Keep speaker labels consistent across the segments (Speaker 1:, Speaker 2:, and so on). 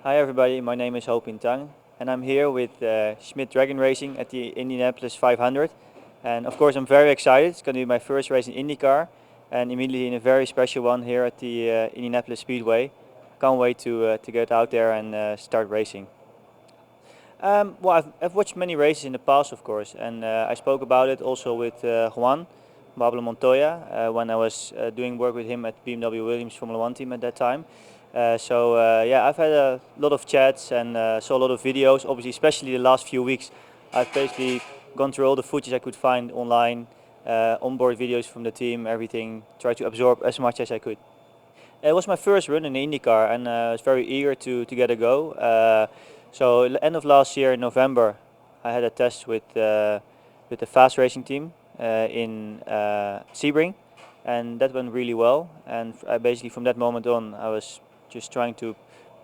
Speaker 1: Hi everybody, my name is Ho-Pin Tung and I'm here with Schmidt Dragon Racing at the Indianapolis 500. And of course I'm very excited. It's going to be my first race in IndyCar and immediately in a very special one here at the Indianapolis Speedway. Can't wait to get out there and start racing. I've watched many races in the past, of course, and I spoke about it also with Juan Pablo Montoya when I was doing work with him at BMW Williams Formula One team at that time. Yeah, I've had a lot of chats and saw a lot of videos. Obviously, especially the last few weeks, I've basically gone through all the footage I could find online, onboard videos from the team, everything. Tried to absorb as much as I could. It was my first run in the IndyCar, and I was very eager to get a go. So end of last year in November, I had a test with the fast racing team in Sebring, and that went really well. And basically from that moment on, I was just trying to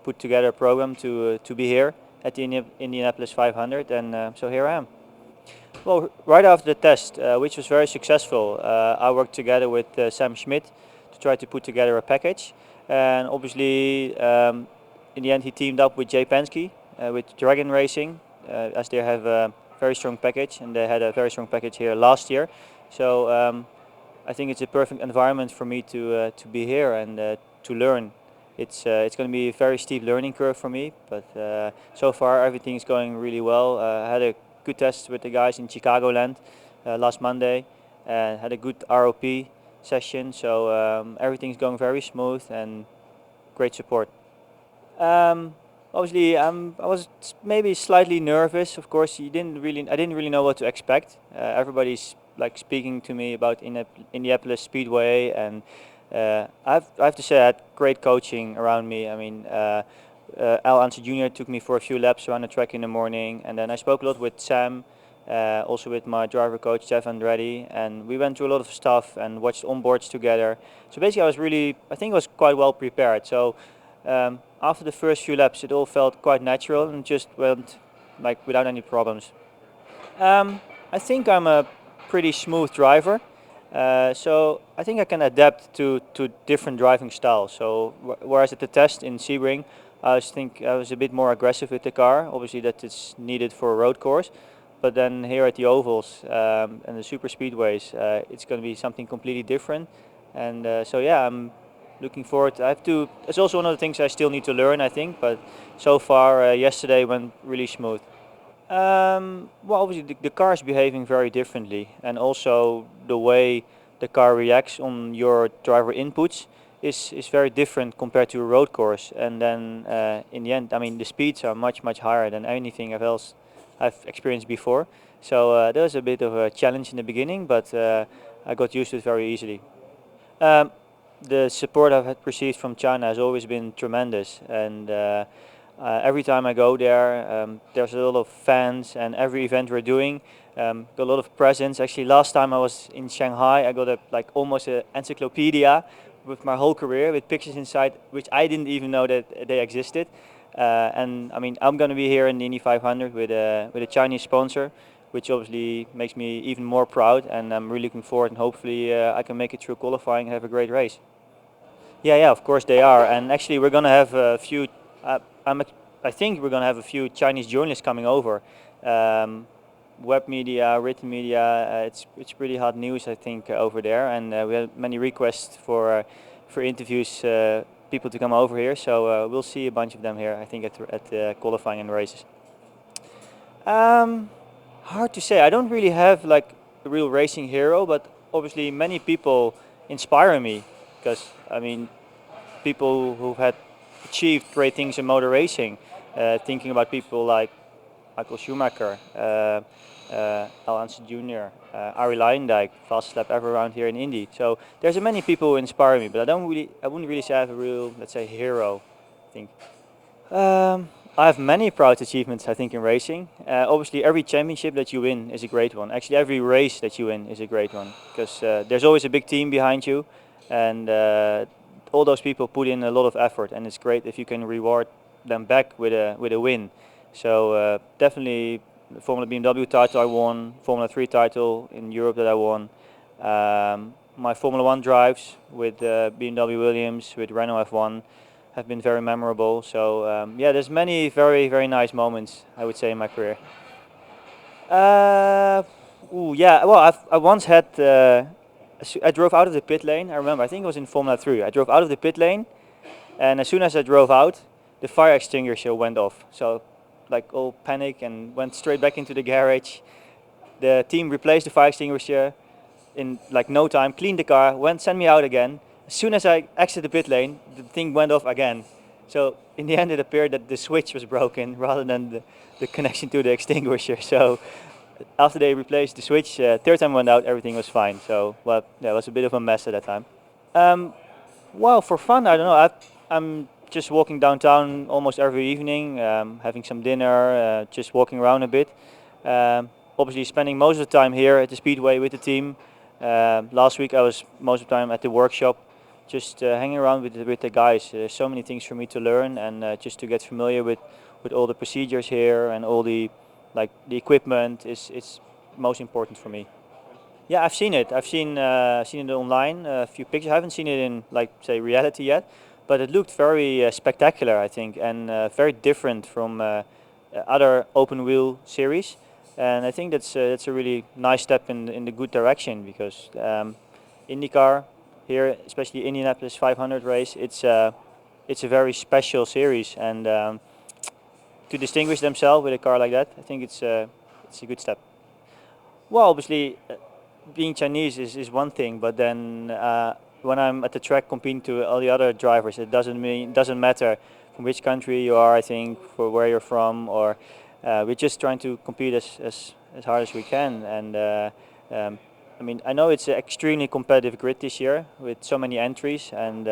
Speaker 1: put together a program to be here at the Indianapolis 500, and so here I am. Well, right after the test, which was very successful, I worked together with Sam Schmidt to try to put together a package. And obviously, in the end, he teamed up with Jay Penske with Dragon Racing, as they have a very strong package, and they had a very strong package here last year. So I think it's a perfect environment for me to be here and to learn. It's going to be a very steep learning curve for me, but so far everything is going really well. I had a good test with the guys in Chicagoland last Monday, and had a good ROP session. So everything's going very smooth and great support. Obviously, I was maybe slightly nervous. Of course, I didn't really know what to expect. Everybody's like speaking to me about Indianapolis Speedway, and I have to say I had great coaching around me. I mean, Al Anser Jr. took me for a few laps around the track in the morning, and then I spoke a lot with Sam, also with my driver coach Jeff Andretti, and we went through a lot of stuff and watched onboards together. So basically, I think I was quite well prepared. So after the first few laps, it all felt quite natural and just went like without any problems. I think I'm a pretty smooth driver. So I think I can adapt to different driving styles. So whereas at the test in Sebring, I was a bit more aggressive with the car. Obviously that is needed for a road course, but then here at the ovals and the super speedways, it's going to be something completely different. And so yeah, I'm looking forward. It's also one of the things I still need to learn, I think. But so far, yesterday went really smooth. Well, obviously the car is behaving very differently, and also the way the car reacts on your driver inputs is very different compared to a road course. And then in the end, I mean, the speeds are much higher than anything I've experienced before. So that was a bit of a challenge in the beginning, but I got used to it very easily. Um, the support I've had received from China has always been tremendous, and every time I go there, there's a lot of fans, and every event we're doing, got a lot of presents. Actually, last time I was in Shanghai, I got almost an encyclopedia with my whole career, with pictures inside, which I didn't even know that they existed. And I mean, I'm going to be here in the Indy 500 with a Chinese sponsor, which obviously makes me even more proud. And I'm really looking forward, and hopefully I can make it through qualifying and have a great race. Yeah, of course they are. And actually, we're going to have a few. I think we're going to have a few Chinese journalists coming over. Web media, written media. It's pretty hot news, I think, over there. And we had many requests for interviews, people to come over here. So we'll see a bunch of them here, I think, at qualifying and races. Hard to say. I don't really have like a real racing hero, but obviously many people inspire me, because I mean, people who've had achieved great things in motor racing. Thinking about people like Michael Schumacher, Al Anser Jr., Arie Luyendyk, fastest lap ever around here in Indy. So there's many people who inspire me, but I wouldn't really say I have a real, let's say, hero. I think. I have many proud achievements, I think, in racing. Obviously, every championship that you win is a great one. Actually, every race that you win is a great one, because there's always a big team behind you, and all those people put in a lot of effort, and it's great if you can reward them back with a win. So definitely the Formula BMW title I won, Formula 3 title in Europe that I won, my Formula 1 drives with BMW Williams, with Renault F1 have been very memorable. So yeah, there's many very nice moments, I would say, in my career. Yeah. Well, I once had. I drove out of the pit lane. I remember. I think it was in Formula 3. I drove out of the pit lane, and as soon as I drove out, the fire extinguisher went off. So, like all panic, and went straight back into the garage. The team replaced the fire extinguisher in like no time. Cleaned the car. Sent me out again. As soon as I exited the pit lane, the thing went off again. So in the end, it appeared that the switch was broken rather than the connection to the extinguisher. So after they replaced the switch, third time went out, everything was fine. So well, yeah, it was a bit of a mess at that time. Um, well, for fun, I don't know. I'm just walking downtown almost every evening, having some dinner, just walking around a bit. Obviously, spending most of the time here at the speedway with the team. Last week, I was most of the time at the workshop, just hanging around with the guys. There's so many things for me to learn, and just to get familiar with all the procedures here and all the the equipment is most important for me. Yeah, I've seen it. I've seen it online, a few pictures. I haven't seen it in like say reality yet, but it looked very spectacular, I think, and very different from other open wheel series. And I think that's a really nice step in the good direction because IndyCar here, especially Indianapolis 500 race, it's a very special series, and to distinguish themselves with a car like that, I think it's a good step. Well, obviously, being Chinese is one thing, but then when I'm at the track competing to all the other drivers, it doesn't matter from which country you are. I think for where you're from, or we're just trying to compete as hard as we can. And I mean, I know it's an extremely competitive grid this year with so many entries, and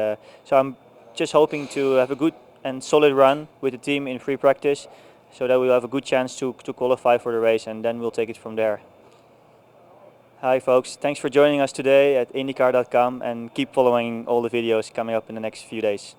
Speaker 1: so I'm just hoping to have a good and solid run with the team in free practice, so that we'll have a good chance to qualify for the race, and then we'll take it from there. Hi folks, thanks for joining us today at IndyCar.com, and keep following all the videos coming up in the next few days.